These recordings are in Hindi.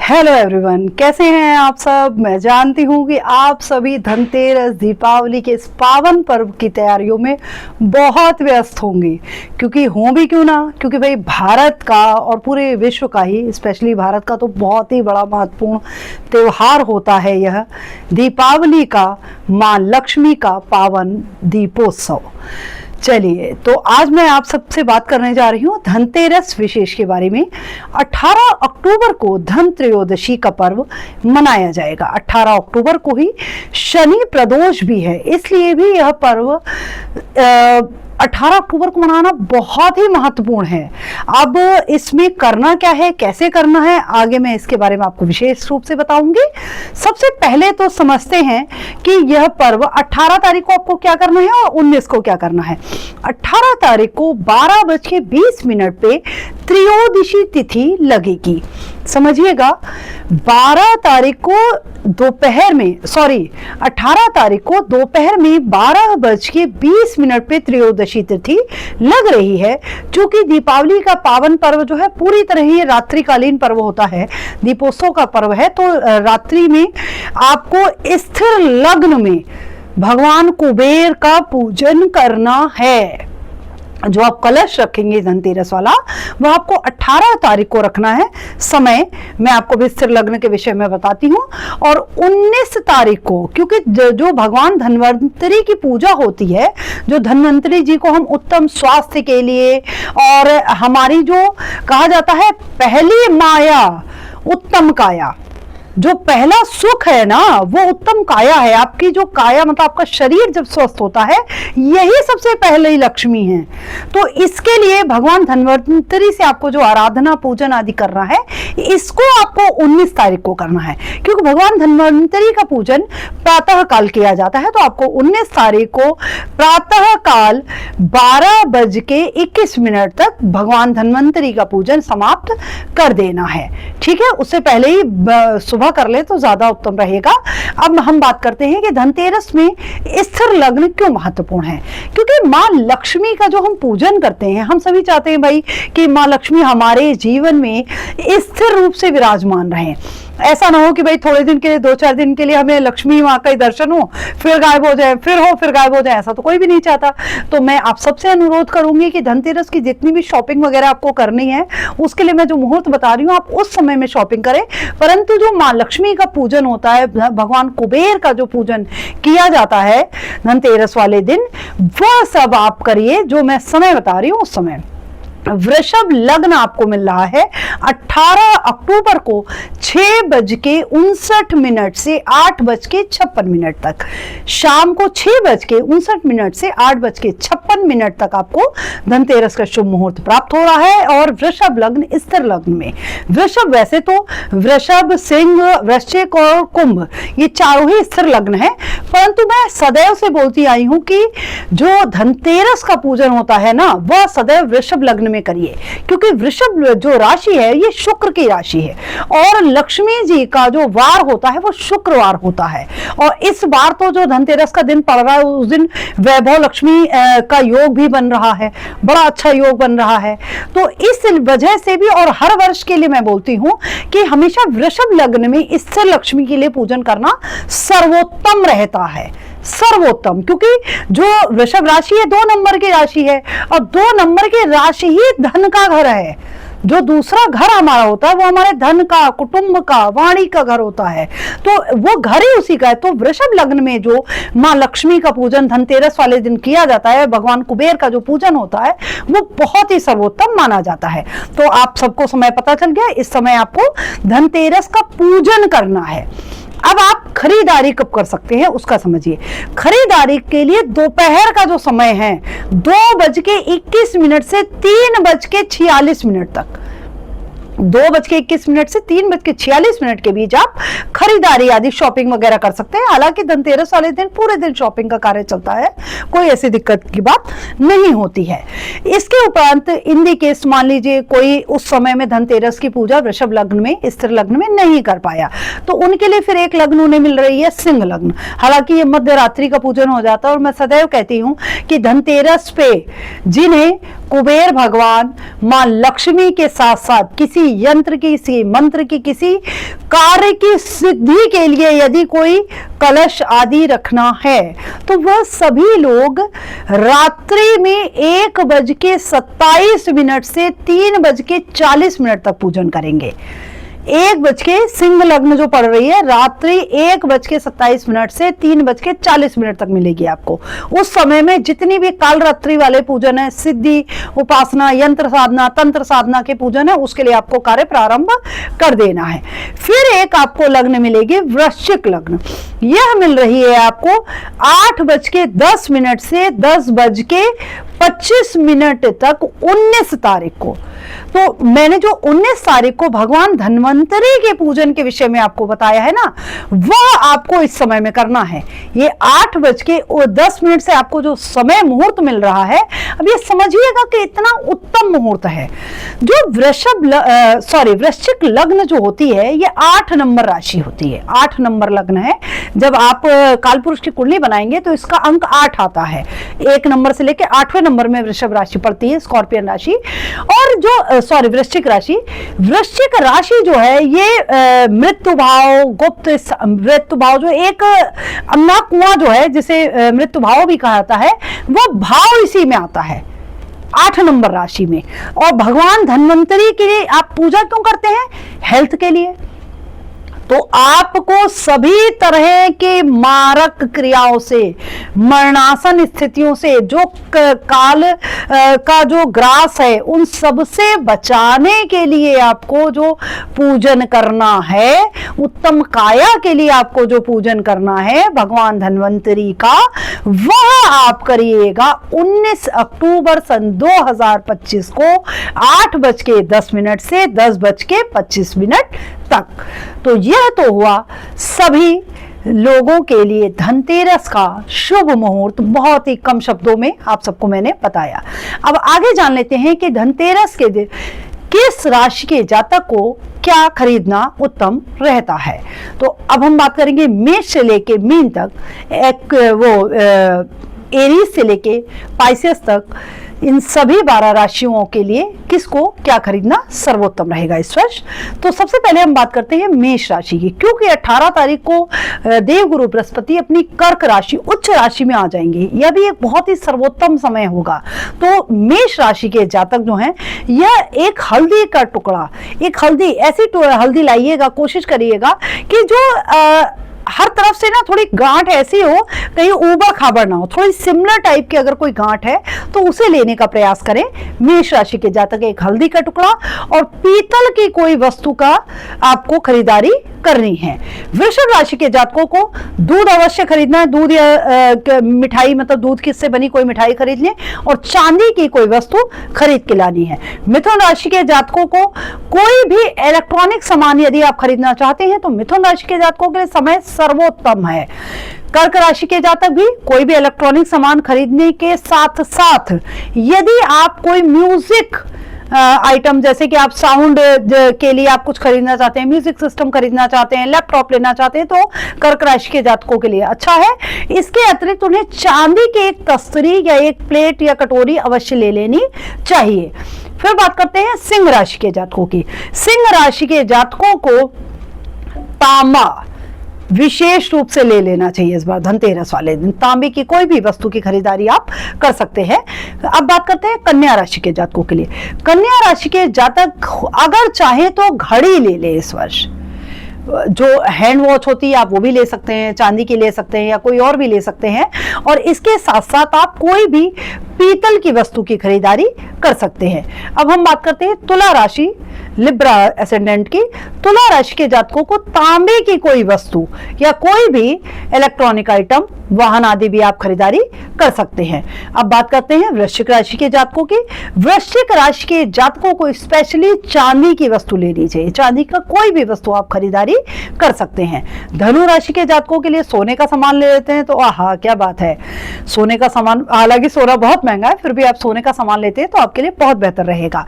हेलो एवरीवन, कैसे हैं आप सब। मैं जानती हूँ कि आप सभी धनतेरस दीपावली के इस पावन पर्व की तैयारियों में बहुत व्यस्त होंगे। क्योंकि हों भी क्यों ना, क्योंकि भाई भारत का और पूरे विश्व का ही, स्पेशली भारत का तो बहुत ही बड़ा महत्वपूर्ण त्यौहार होता है यह दीपावली का, माँ लक्ष्मी का पावन दीपोत्सव। चलिए, तो आज मैं आप सबसे बात करने जा रही हूँ धनतेरस विशेष के बारे में। 18 अक्टूबर को धन त्रयोदशी का पर्व मनाया जाएगा। 18 अक्टूबर को ही शनि प्रदोष भी है, इसलिए भी यह पर्व 18 अक्टूबर को मनाना बहुत ही महत्वपूर्ण है। अब इसमें करना क्या है, कैसे करना है, आगे मैं इसके बारे में आपको विशेष रूप से बताऊंगी। सबसे पहले तो समझते हैं कि यह पर्व 18 तारीख को आपको क्या करना है और 19 को क्या करना है। 18 तारीख को 12:20 पे त्रयोदशी तिथि लगेगी। समझिएगा, 12 तारीख को दोपहर में, 18 तारीख को दोपहर में 12:20 पे त्रयोदशी तिथि लग रही है। चूंकि दीपावली का पावन पर्व जो है पूरी तरह ही रात्रिकालीन पर्व होता है, दीपोत्सव का पर्व है, तो रात्रि में आपको स्थिर लग्न में भगवान कुबेर का पूजन करना है। जो आप कलश रखेंगे धनतेरस वाला, वह आपको 18 तारीख को रखना है। समय मैं आपको भी स्थिर लग्न के विषय में बताती हूँ। और 19 तारीख को, क्योंकि जो भगवान धन्वंतरी की पूजा होती है, जो धन्वंतरी जी को हम उत्तम स्वास्थ्य के लिए और हमारी जो कहा जाता है पहली माया उत्तम काया, जो पहला सुख है ना वो उत्तम काया है। आपकी जो काया मतलब आपका शरीर जब स्वस्थ होता है, यही सबसे पहले लक्ष्मी है। तो इसके लिए भगवान धन्वंतरी से आपको जो आराधना पूजन आदि करना है, इसको आपको 19 तारीख को करना है। क्योंकि भगवान धन्वंतरी का पूजन प्रातः काल किया जाता है, तो आपको 19 तारीख को प्रातः काल 12:21 तक भगवान धन्वंतरी का पूजन समाप्त कर देना है। ठीक है, उससे पहले ही सुबह कर ले तो ज्यादा उत्तम रहेगा। अब हम बात करते हैं कि धनतेरस में स्थिर लग्न क्यों महत्वपूर्ण है। क्योंकि माँ लक्ष्मी का जो हम पूजन करते हैं, हम सभी चाहते हैं भाई कि माँ लक्ष्मी हमारे जीवन में स्थिर रूप से विराजमान रहें। ऐसा ना हो कि भाई थोड़े दिन के लिए, 2-4 दिन के लिए हमें लक्ष्मी माँ का ही दर्शन हो, फिर गायब हो जाए, फिर गायब हो जाए, ऐसा तो कोई भी नहीं चाहता। तो मैं आप सबसे अनुरोध करूंगी कि धनतेरस की जितनी भी शॉपिंग वगैरह आपको करनी है, उसके लिए मैं जो मुहूर्त बता रही हूँ आप उस समय में शॉपिंग करें। परंतु जो माँ लक्ष्मी का पूजन होता है, भगवान कुबेर का जो पूजन किया जाता है धनतेरस वाले दिन, वह सब आप करिए। जो मैं समय बता रही हूँ उस समय वृषभ लग्न आपको मिल रहा है 18 अक्टूबर को 6:59 से 8:56 तक। शाम को 6:59 से 8:56 तक आपको धनतेरस का शुभ मुहूर्त प्राप्त हो रहा है। और वृषभ लग्न स्थिर लग्न में, वृषभ वैसे तो वृषभ, सिंह, वृश्चिक और कुंभ, ये चारों ही स्थिर लग्न है, परंतु मैं सदैव से बोलती आई हूं कि जो धनतेरस का पूजन होता है ना, वह सदैव वृषभ लग्न में करिए। क्योंकि वृषभ जो राशि है ये शुक्र की राशि है और लक्ष्मी जी का जो वार होता है वो शुक्रवार होता है। और इस बार तो जो धनतेरस का दिन पड़ रहा है, उस दिन वैभव लक्ष्मी का योग भी बन रहा है, बड़ा अच्छा योग बन रहा है। तो इस वजह से भी, और हर वर्ष के लिए मैं बोलती हूँ कि हमेशा वृषभ लग्न में स्थिर लक्ष्मी के लिए पूजन करना सर्वोत्तम रहता है, सर्वोत्तम। क्योंकि जो वृषभ राशि है 2 नंबर की राशि है, और 2 नंबर की राशि ही धन का घर है। जो दूसरा घर हमारा होता है वो हमारे धन का, कुटुंब का, वाणी का घर होता है, तो वो घर ही उसी का है। तो वृषभ लग्न में जो माँ लक्ष्मी का पूजन धनतेरस वाले दिन किया जाता है, भगवान कुबेर का जो पूजन होता है, वो बहुत ही सर्वोत्तम माना जाता है। तो आप सबको समय पता चल गया, इस समय आपको धनतेरस का पूजन करना है। अब आप खरीदारी कब कर सकते हैं उसका समझिए। खरीदारी के लिए दोपहर का जो समय है 2:21 से 3:46 तक, 2:21 से 3:46 के बीच आप खरीदारी आदि शॉपिंग वगैरह कर सकते हैं। हालांकि धनतेरस वाले दिन पूरे दिन शॉपिंग का कार्य चलता है, कोई ऐसी दिक्कत की बात नहीं होती है। इसके उपरांत इन केस मान लीजिए कोई उस समय में धनतेरस की पूजा वृषभ लग्न में, स्थिर लग्न में नहीं कर पाया, तो उनके लिए फिर एक लग्न उन्हें मिल रही है सिंह लग्न। हालांकि ये मध्य रात्रि का पूजन हो जाता है, और मैं सदैव कहती हूँ कि धनतेरस पे जिन्हें कुबेर भगवान, मां लक्ष्मी के साथ साथ किसी यंत्र की, किसी मंत्र की, किसी कार्य की सिद्धि के लिए यदि कोई कलश आदि रखना है तो वह सभी लोग रात्रि में 1:27 से 3:40 तक पूजन करेंगे। 1 सिंह लग्न जो पड़ रही है रात्रि 1:27 से 3:40 तक मिलेगी आपको। उस समय में जितनी भी काल रात्रि वाले पूजन है, सिद्धि, उपासना, यंत्र साधना, तंत्र साधना के पूजन है, उसके लिए आपको कार्य प्रारंभ कर देना है। फिर एक आपको लग्न मिलेगी वृश्चिक लग्न। यह मिल रही है आपको 8:10 से 10:25 तक 19 तारीख को। तो मैंने जो 19 तारीख को भगवान धन्वंतरी के पूजन के विषय में आपको बताया है ना, वह आपको इस समय में करना है। ये 8:10 से आपको जो समय मुहूर्त मिल रहा है, अब ये समझिएगा कि इतना उत्तम मुहूर्त है। जो वृश्चिक लग्न जो होती है ये 8 नंबर राशि होती है, 8 नंबर लग्न है। जब आप कालपुरुष की कुंडली बनाएंगे तो इसका अंक 8 आता है। 1 नंबर से लेकर 8वें नंबर में वृषभ राशि पड़ती है, स्कॉर्पियन राशि। और जो वृश्चिक राशि जो है ये मृत्यु भाव, गुप्त मृत्यु भाव, जो एक अन्ना कुआं जो है जिसे मृत्यु भाव भी कहा जाता है, वह भाव इसी में आता है 8 नंबर राशि में। और भगवान धन्वंतरी के लिए आप पूजा क्यों करते हैं? हेल्थ के लिए। तो आपको सभी तरह के मारक क्रियाओं से, मरणासन स्थितियों से, जो काल का जो ग्रास है, उन सब से बचाने के लिए आपको जो पूजन करना है, उत्तम काया के लिए आपको जो पूजन करना है भगवान धन्वंतरी का, वह आप करिएगा 19 अक्टूबर सन 2025 को 8:10 से 10:25 तक। तो यह तो हुआ सभी लोगों के लिए धनतेरस का शुभ मुहूर्त, बहुत ही कम शब्दों में आप सबको मैंने बताया। अब आगे जान लेते हैं कि धनतेरस के दिन किस राशि के जातक को क्या खरीदना उत्तम रहता है। तो अब हम बात करेंगे मेष से लेके मीन तक, एरीज से लेके पाइसेस तक, इन सभी 12 राशियों के लिए किसको क्या खरीदना सर्वोत्तम रहेगा इस वर्ष। तो सबसे पहले हम बात करते हैं मेष राशि की, क्योंकि 18 तारीख को देवगुरु बृहस्पति अपनी कर्क राशि, उच्च राशि में आ जाएंगे। यह भी एक बहुत ही सर्वोत्तम समय होगा। तो मेष राशि के जातक जो हैं, यह एक हल्दी का टुकड़ा, एक हल्दी, ऐसी हल्दी लाइएगा, कोशिश करिएगा कि जो हर तरफ से ना थोड़ी गांठ ऐसी हो, कहीं ऊबड़ खाबड़ ना हो, थोड़ी सिमिलर टाइप की अगर कोई गांठ है तो उसे लेने का प्रयास करें। मेष राशि के जातक एक हल्दी का टुकड़ा और पीतल की कोई वस्तु का आपको खरीदारी करनी है। वृषभ राशि के जातकों को दूध अवश्य खरीदना है, दूध या मिठाई, मतलब दूध किससे बनी कोई मिठाई खरीद लें, और चांदी की कोई वस्तु खरीद के लानी है। मिथुन राशि के जातकों को कोई भी इलेक्ट्रॉनिक सामान यदि आप खरीदना चाहते हैं तो मिथुन राशि के जातकों के लिए समय सर्वोत्तम है। कर्क राशि के जातक भी कोई भी इलेक्ट्रॉनिक सामान खरीदने के साथ साथ यदि आप कोई म्यूजिक आइटम, जैसे कि आप साउंड के लिए आप कुछ खरीदना चाहते हैं, म्यूजिक सिस्टम खरीदना चाहते हैं, लैपटॉप लेना चाहते हैं, तो कर्क राशि के जातकों के लिए अच्छा है। इसके अतिरिक्त उन्हें चांदी की एक तस्तरी या एक प्लेट या कटोरी अवश्य ले लेनी चाहिए। फिर बात करते हैं सिंह राशि के जातकों की। सिंह राशि के जातकों को तांबा विशेष रूप से ले लेना चाहिए इस बार धनतेरस वाले दिन। तांबे की कोई भी वस्तु की खरीदारी आप कर सकते हैं। अब बात करते हैं कन्या राशि के जातकों के लिए। कन्या राशि के जातक अगर चाहे तो घड़ी ले ले इस वर्ष, जो हैंड वॉच होती है आप वो भी ले सकते हैं, चांदी की ले सकते हैं या कोई और भी ले सकते हैं। और इसके साथ साथ आप कोई भी पीतल की वस्तु की खरीदारी कर सकते हैं। अब हम बात करते हैं तुला राशि, लिब्रा एसेंडेंट की। तुला राशि के जातकों को तांबे की कोई वस्तु या कोई भी इलेक्ट्रॉनिक आइटम, वाहन आदि भी आप खरीदारी कर सकते हैं। अब बात करते हैं वृश्चिक राशि के जातकों की। वृश्चिक राशि के जातकों को स्पेशली चांदी की वस्तु लेनी चाहिए, चांदी का कोई भी वस्तु आप खरीदारी कर सकते हैं। धनु राशि के जातकों के लिए सोने का सामान ले लेते हैं तो आहा क्या बात है, सोने का सामान, हालांकि सोना बहुत महंगा है, फिर भी आप सोने का सामान लेते हैं तो आपके लिए बहुत बेहतर रहेगा।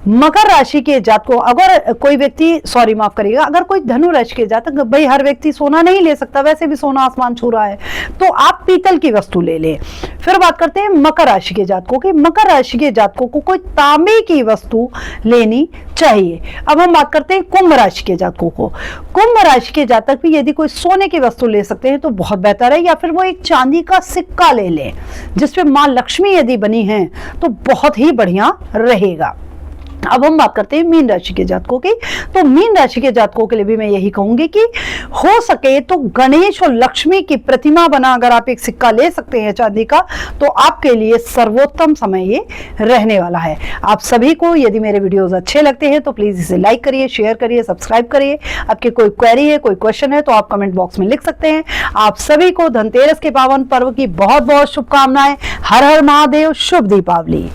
मकर राशि के जातकों, अगर कोई व्यक्ति, सॉरी माफ करिएगा, अगर कोई धनु राशि के जातक, भाई हर व्यक्ति सोना नहीं ले सकता, वैसे भी सोना आसमान छू रहा है, तो आप पीतल की वस्तु ले लें। फिर बात करते हैं मकर राशि के जातकों की। मकर राशि के जातकों को कोई तांबे की वस्तु लेनी चाहिए। अब हम बात करते हैं कुंभ राशि के जातकों को। कुंभ राशि के जातक भी यदि कोई सोने की वस्तु ले सकते हैं तो बहुत बेहतर है, या फिर वो एक चांदी का सिक्का ले लें जिसपे मां लक्ष्मी यदि बनी है तो बहुत ही बढ़िया रहेगा। अब हम बात करते हैं मीन राशि के जातकों की। तो मीन राशि के जातकों के लिए भी मैं यही कहूंगी कि हो सके तो गणेश और लक्ष्मी की प्रतिमा बना अगर आप एक सिक्का ले सकते हैं चांदी का, तो आपके लिए सर्वोत्तम समय ये रहने वाला है। आप सभी को यदि मेरे वीडियोस अच्छे लगते हैं तो प्लीज इसे लाइक करिए, शेयर करिए, सब्सक्राइब करिए। आपके कोई क्वेरी है, कोई क्वेश्चन है तो आप कमेंट बॉक्स में लिख सकते हैं। आप सभी को धनतेरस के पावन पर्व की बहुत बहुत शुभकामनाएं। हर हर महादेव, शुभ दीपावली।